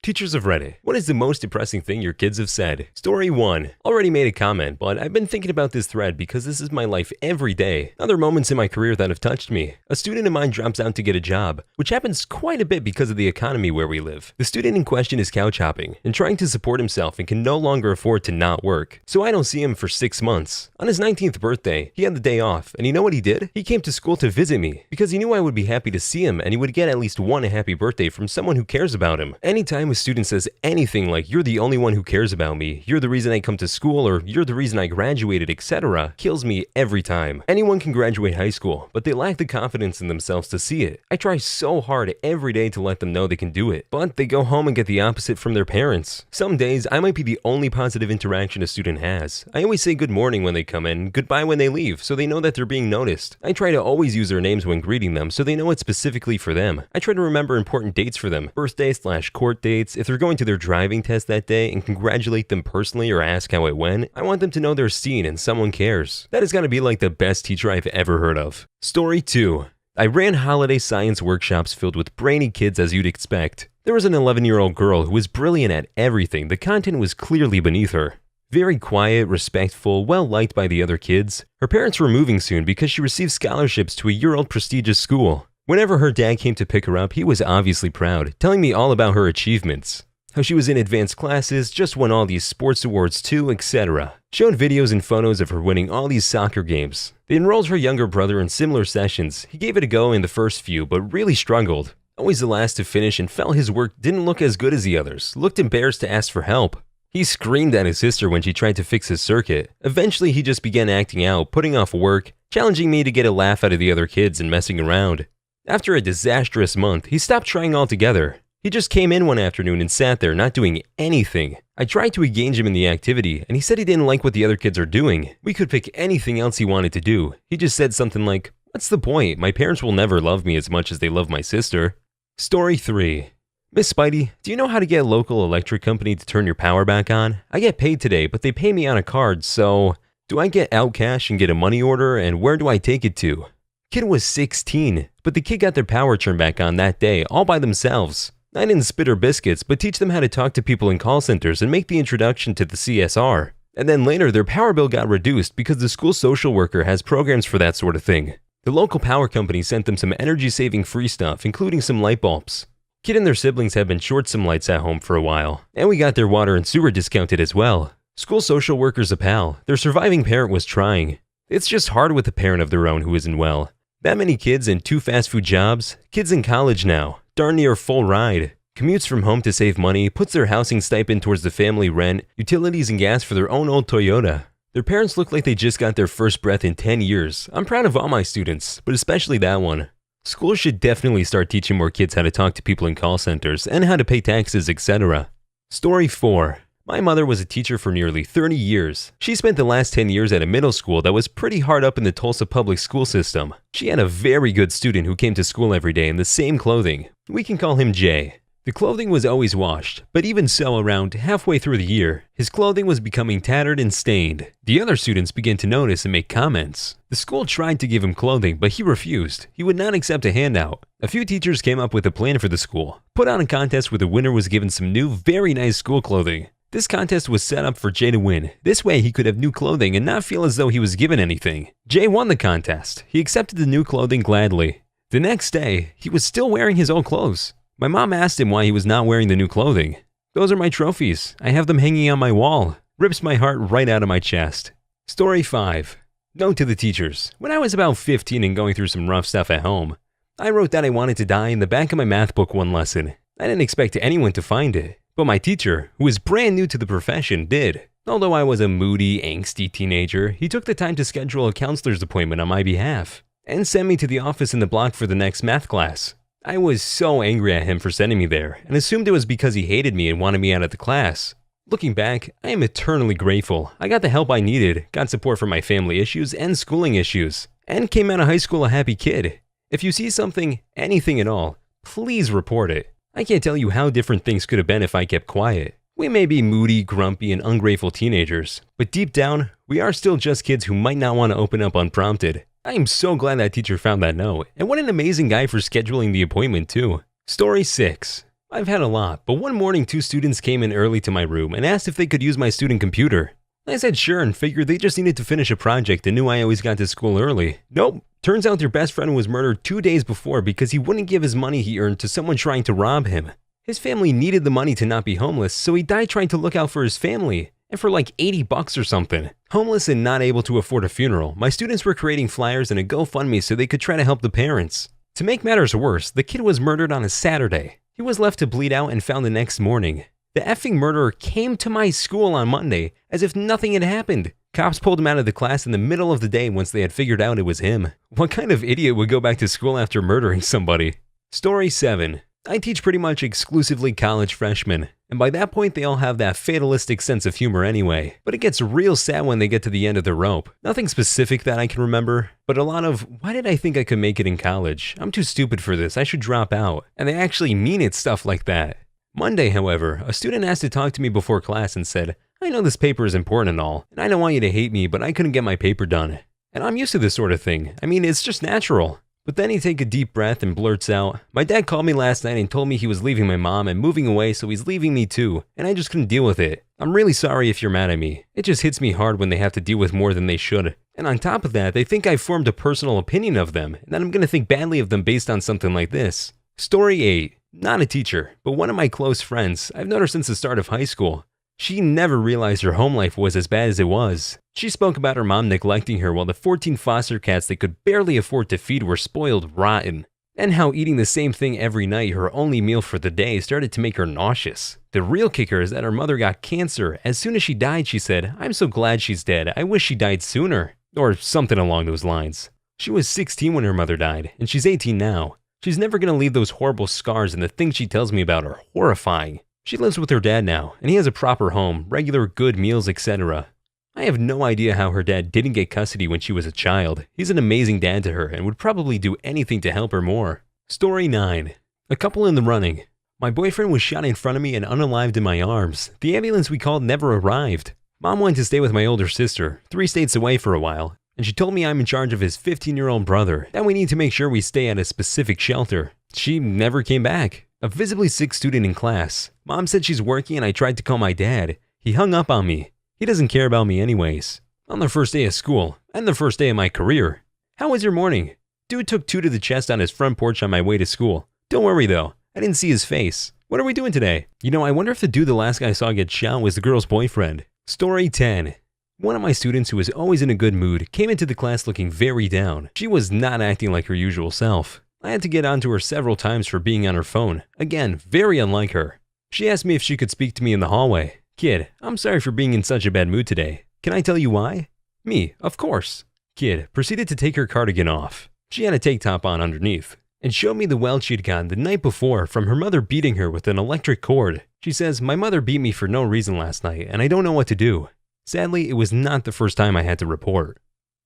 Teachers of Reddit. What is the most depressing thing your kids have said? Story 1. Already made a comment, but I've been thinking about this thread because this is my life every day. Other moments in my career that have touched me. A student of mine drops out to get a job, which happens quite a bit because of the economy where we live. The student in question is couch hopping and trying to support himself and can no longer afford to not work. So I don't see him for 6 months. On his 19th birthday, he had the day off, and you know what he did? He came to school to visit me because he knew I would be happy to see him and he would get at least one happy birthday from someone who cares about him. Anytime a student says anything like, "You're the only one who cares about me," "You're the reason I come to school," or "You're the reason I graduated," etc., kills me every time. Anyone can graduate high school, but they lack the confidence in themselves to see it. I try so hard every day to let them know they can do it, but they go home and get the opposite from their parents. Some days, I might be the only positive interaction a student has. I always say good morning when they come in, goodbye when they leave, so they know that they're being noticed. I try to always use their names when greeting them, so they know it's specifically for them. I try to remember important dates for them, birthday/court dates, if they're going to their driving test that day, and congratulate them personally or ask how it went. I want them to know they're seen and someone cares. That has got to be like the best teacher I've ever heard of. Story 2. I ran holiday science workshops filled with brainy kids as you'd expect. There was an 11-year-old girl who was brilliant at everything. The content was clearly beneath her. Very quiet, respectful, well-liked by the other kids. Her parents were moving soon because she received scholarships to a year-old prestigious school. Whenever her dad came to pick her up, he was obviously proud, telling me all about her achievements. How she was in advanced classes, just won all these sports awards too, etc. Showed videos and photos of her winning all these soccer games. They enrolled her younger brother in similar sessions. He gave it a go in the first few, but really struggled. Always the last to finish and felt his work didn't look as good as the others, looked embarrassed to ask for help. He screamed at his sister when she tried to fix his circuit. Eventually, he just began acting out, putting off work, challenging me to get a laugh out of the other kids and messing around. After a disastrous month, he stopped trying altogether. He just came in one afternoon and sat there, not doing anything. I tried to engage him in the activity, and he said he didn't like what the other kids are doing. We could pick anything else he wanted to do. He just said something like, "What's the point? My parents will never love me as much as they love my sister." Story 3. Miss Spidey, do you know how to get a local electric company to turn your power back on? I get paid today, but they pay me on a card, so do I get out cash and get a money order, and where do I take it to? Kid was 16, but the kid got their power turned back on that day, all by themselves. I didn't spit her biscuits, but teach them how to talk to people in call centers and make the introduction to the CSR. And then later, their power bill got reduced because the school social worker has programs for that sort of thing. The local power company sent them some energy-saving free stuff, including some light bulbs. Kid and their siblings have been short some lights at home for a while, and we got their water and sewer discounted as well. School social worker's a pal. Their surviving parent was trying. It's just hard with a parent of their own who isn't well. That many kids and 2 fast food jobs, kids in college now, darn near full ride. Commutes from home to save money, puts their housing stipend towards the family rent, utilities and gas for their own old Toyota. Their parents look like they just got their first breath in 10 years. I'm proud of all my students, but especially that one. Schools should definitely start teaching more kids how to talk to people in call centers and how to pay taxes, etc. Story 4. My mother was a teacher for nearly 30 years. She spent the last 10 years at a middle school that was pretty hard up in the Tulsa public school system. She had a very good student who came to school every day in the same clothing. We can call him Jay. The clothing was always washed, but even so, around halfway through the year, his clothing was becoming tattered and stained. The other students began to notice and make comments. The school tried to give him clothing, but he refused. He would not accept a handout. A few teachers came up with a plan for the school, put on a contest where the winner was given some new, very nice school clothing. This contest was set up for Jay to win. This way he could have new clothing and not feel as though he was given anything. Jay won the contest. He accepted the new clothing gladly. The next day, he was still wearing his old clothes. My mom asked him why he was not wearing the new clothing. "Those are my trophies. I have them hanging on my wall." Rips my heart right out of my chest. Story 5. Note to the teachers. When I was about 15 and going through some rough stuff at home, I wrote that I wanted to die in the back of my math book one lesson. I didn't expect anyone to find it. But my teacher, who is brand new to the profession, did. Although I was a moody, angsty teenager, he took the time to schedule a counselor's appointment on my behalf and sent me to the office in the block for the next math class. I was so angry at him for sending me there and assumed it was because he hated me and wanted me out of the class. Looking back, I am eternally grateful. I got the help I needed, got support for my family issues and schooling issues, and came out of high school a happy kid. If you see something, anything at all, please report it. I can't tell you how different things could have been if I kept quiet. We may be moody, grumpy, and ungrateful teenagers, but deep down, we are still just kids who might not want to open up unprompted. I am so glad that teacher found that note, and what an amazing guy for scheduling the appointment too. Story 6. I've had a lot, but one morning 2 students came in early to my room and asked if they could use my student computer. I said sure and figured they just needed to finish a project and knew I always got to school early. Nope. Turns out their best friend was murdered 2 days before because he wouldn't give his money he earned to someone trying to rob him. His family needed the money to not be homeless, so he died trying to look out for his family. And for like $80 or something. Homeless and not able to afford a funeral, my students were creating flyers and a GoFundMe so they could try to help the parents. To make matters worse, the kid was murdered on a Saturday. He was left to bleed out and found the next morning. The effing murderer came to my school on Monday as if nothing had happened. Cops pulled him out of the class in the middle of the day once they had figured out it was him. What kind of idiot would go back to school after murdering somebody? Story 7. I teach pretty much exclusively college freshmen, and by that point they all have that fatalistic sense of humor anyway. But it gets real sad when they get to the end of the rope. Nothing specific that I can remember, but a lot of, why did I think I could make it in college? I'm too stupid for this, I should drop out. And they actually mean it, stuff like that. Monday, however, a student asked to talk to me before class and said, I know this paper is important and all, and I don't want you to hate me, but I couldn't get my paper done. And I'm used to this sort of thing. I mean, it's just natural. But then he takes a deep breath and blurts out, my dad called me last night and told me he was leaving my mom and moving away, so he's leaving me too, and I just couldn't deal with it. I'm really sorry if you're mad at me. It just hits me hard when they have to deal with more than they should. And on top of that, they think I've formed a personal opinion of them, and that I'm gonna think badly of them based on something like this. Story 8. Not a teacher, but one of my close friends. I've known her since the start of high school. She never realized her home life was as bad as it was. She spoke about her mom neglecting her while the 14 foster cats they could barely afford to feed were spoiled rotten. And how eating the same thing every night, her only meal for the day, started to make her nauseous. The real kicker is that her mother got cancer. As soon as she died, she said, I'm so glad she's dead. I wish she died sooner. Or something along those lines. She was 16 when her mother died, and she's 18 now. She's never gonna leave those horrible scars, and the things she tells me about are horrifying. She lives with her dad now, and he has a proper home, regular good meals, etc. I have no idea how her dad didn't get custody when she was a child. He's an amazing dad to her and would probably do anything to help her more. Story 9. A couple in the running. My boyfriend was shot in front of me and unalived in my arms. The ambulance we called never arrived. Mom went to stay with my older sister, 3 states away for a while, and she told me I'm in charge of his 15-year-old brother, that we need to make sure we stay at a specific shelter. She never came back. A visibly sick student in class. Mom said she's working and I tried to call my dad. He hung up on me. He doesn't care about me anyways. On the first day of school, and the first day of my career. How was your morning? Dude took 2 to the chest on his front porch on my way to school. Don't worry though, I didn't see his face. What are we doing today? You know, I wonder if the dude the last guy saw get shot was the girl's boyfriend. Story 10. One of my students who was always in a good mood came into the class looking very down. She was not acting like her usual self. I had to get onto her several times for being on her phone. Again, very unlike her. She asked me if she could speak to me in the hallway. Kid, I'm sorry for being in such a bad mood today. Can I tell you why? Me, of course. Kid proceeded to take her cardigan off. She had a tank top on underneath. And showed me the welt she'd gotten the night before from her mother beating her with an electric cord. She says, my mother beat me for no reason last night and I don't know what to do. Sadly, it was not the first time I had to report.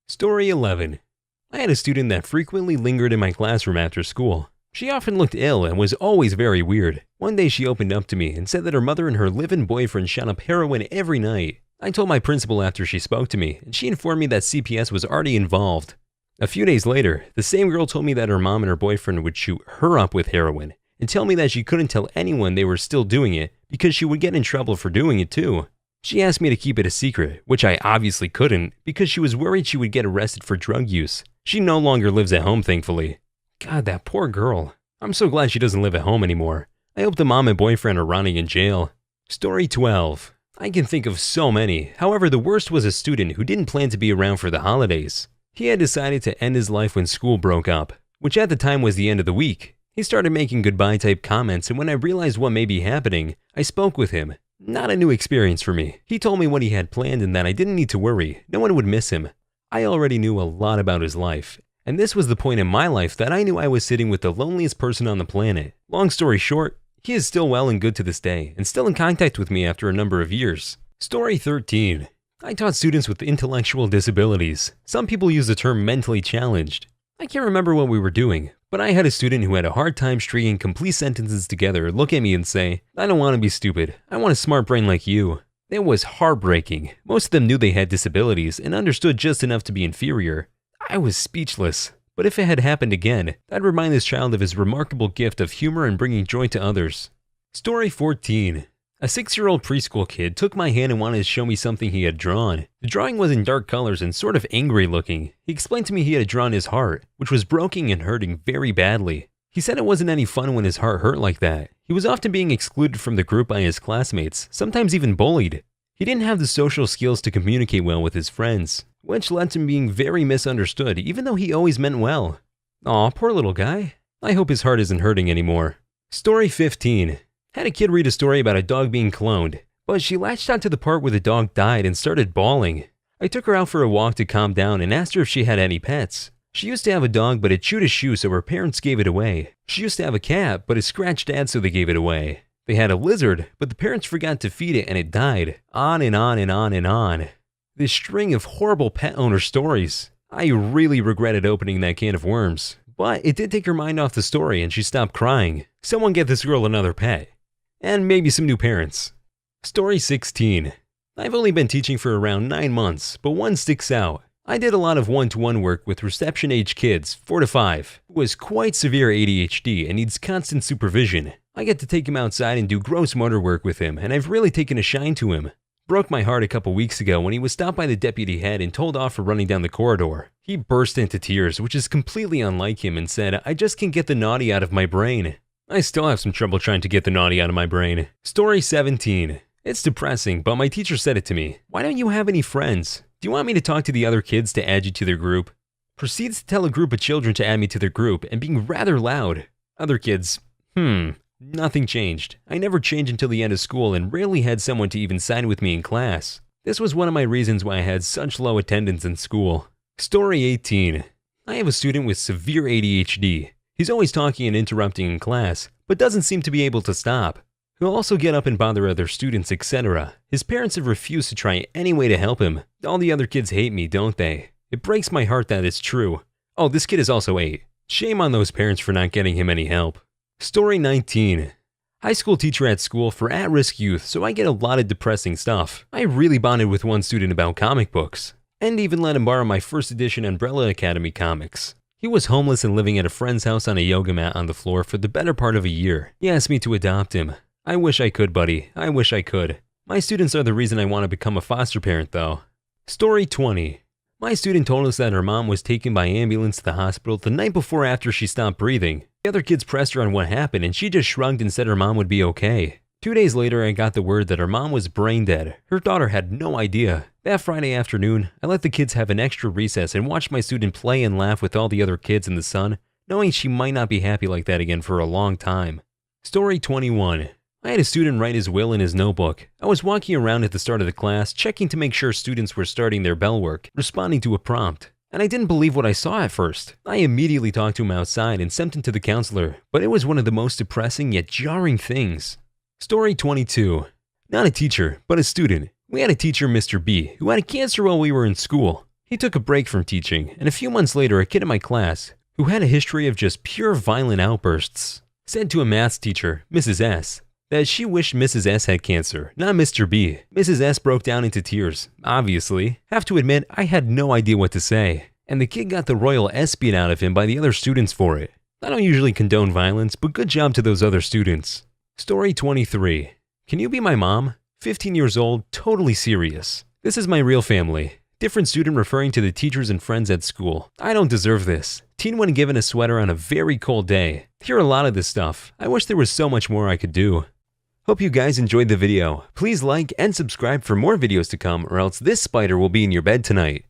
Story 11. I had a student that frequently lingered in my classroom after school. She often looked ill and was always very weird. One day she opened up to me and said that her mother and her live-in boyfriend shot up heroin every night. I told my principal after she spoke to me, and she informed me that CPS was already involved. A few days later, the same girl told me that her mom and her boyfriend would shoot her up with heroin and tell me that she couldn't tell anyone they were still doing it because she would get in trouble for doing it too. She asked me to keep it a secret, which I obviously couldn't because she was worried she would get arrested for drug use. She no longer lives at home, thankfully. God, that poor girl. I'm so glad she doesn't live at home anymore. I hope the mom and boyfriend are rotting in jail. Story 12. I can think of so many. However, the worst was a student who didn't plan to be around for the holidays. He had decided to end his life when school broke up, which at the time was the end of the week. He started making goodbye type comments, and when I realized what may be happening, I spoke with him. Not a new experience for me. He told me what he had planned and that I didn't need to worry. No one would miss him. I already knew a lot about his life, and this was the point in my life that I knew I was sitting with the loneliest person on the planet. Long story short, he is still well and good to this day, and still in contact with me after a number of years. Story 13. I taught students with intellectual disabilities. Some people use the term mentally challenged. I can't remember what we were doing, but I had a student who had a hard time stringing complete sentences together look at me and say, I don't want to be stupid, I want a smart brain like you. It was heartbreaking. Most of them knew they had disabilities and understood just enough to be inferior. I was speechless. But if it had happened again, I'd remind this child of his remarkable gift of humor and bringing joy to others. Story 14. A 6-year-old preschool kid took my hand and wanted to show me something he had drawn. The drawing was in dark colors and sort of angry looking. He explained to me he had drawn his heart, which was broken and hurting very badly. He said it wasn't any fun when his heart hurt like that. He was often being excluded from the group by his classmates, sometimes even bullied. He didn't have the social skills to communicate well with his friends, which led to him being very misunderstood even though he always meant well. Aw, poor little guy. I hope his heart isn't hurting anymore. Story 15. Had a kid read a story about a dog being cloned, but she latched onto the part where the dog died and started bawling. I took her out for a walk to calm down and asked her if she had any pets. She used to have a dog, but it chewed a shoe, so her parents gave it away. She used to have a cat, but it scratched Dad, so they gave it away. They had a lizard, but the parents forgot to feed it and it died. On and on and on and on. This string of horrible pet owner stories. I really regretted opening that can of worms, but it did take her mind off the story and she stopped crying. Someone get this girl another pet. And maybe some new parents. Story 16. I've only been teaching for around 9 months, but one sticks out. I did a lot of one-to-one work with reception-age kids, 4 to 5, who has quite severe ADHD and needs constant supervision. I get to take him outside and do gross motor work with him, and I've really taken a shine to him. Broke my heart a couple weeks ago when he was stopped by the deputy head and told off for running down the corridor. He burst into tears, which is completely unlike him, and said, "I just can't get the naughty out of my brain." I still have some trouble trying to get the naughty out of my brain. Story 17. It's depressing, but my teacher said it to me. Why don't you have any friends? Do you want me to talk to the other kids to add you to their group? Proceeds to tell a group of children to add me to their group and being rather loud. Other kids, nothing changed. I never changed until the end of school and rarely had someone to even sign with me in class. This was one of my reasons why I had such low attendance in school. Story 18. I have a student with severe ADHD. He's always talking and interrupting in class, but doesn't seem to be able to stop. He'll also get up and bother other students, etc. His parents have refused to try any way to help him. All the other kids hate me, don't they? It breaks my heart that it's true. Oh, this kid is also 8. Shame on those parents for not getting him any help. Story 19. High school teacher at school for at-risk youth, so I get a lot of depressing stuff. I really bonded with one student about comic books, and even let him borrow my first edition Umbrella Academy comics. He was homeless and living at a friend's house on a yoga mat on the floor for the better part of a year. He asked me to adopt him. I wish I could, buddy. I wish I could. My students are the reason I want to become a foster parent, though. Story 20. My student told us that her mom was taken by ambulance to the hospital the night before after she stopped breathing. The other kids pressed her on what happened and she just shrugged and said her mom would be okay. 2 days later, I got the word that her mom was brain dead. Her daughter had no idea. That Friday afternoon, I let the kids have an extra recess and watched my student play and laugh with all the other kids in the sun, knowing she might not be happy like that again for a long time. Story 21. I had a student write his will in his notebook. I was walking around at the start of the class, checking to make sure students were starting their bell work, responding to a prompt. And I didn't believe what I saw at first. I immediately talked to him outside and sent him to the counselor, but it was one of the most depressing yet jarring things. Story 22. Not a teacher, but a student. We had a teacher, Mr. B, who had cancer while we were in school. He took a break from teaching, and a few months later, a kid in my class, who had a history of just pure violent outbursts, said to a maths teacher, Mrs. S, that she wished Mrs. S had cancer, not Mr. B. Mrs. S broke down into tears, obviously. Have to admit, I had no idea what to say, and the kid got the royal S beat out of him by the other students for it. I don't usually condone violence, but good job to those other students. Story 23. Can you be my mom? 15 years old, totally serious. This is my real family. Different student referring to the teachers and friends at school. I don't deserve this. Teen when given a sweater on a very cold day. Hear a lot of this stuff. I wish there was so much more I could do. Hope you guys enjoyed the video. Please like and subscribe for more videos to come, or else this spider will be in your bed tonight.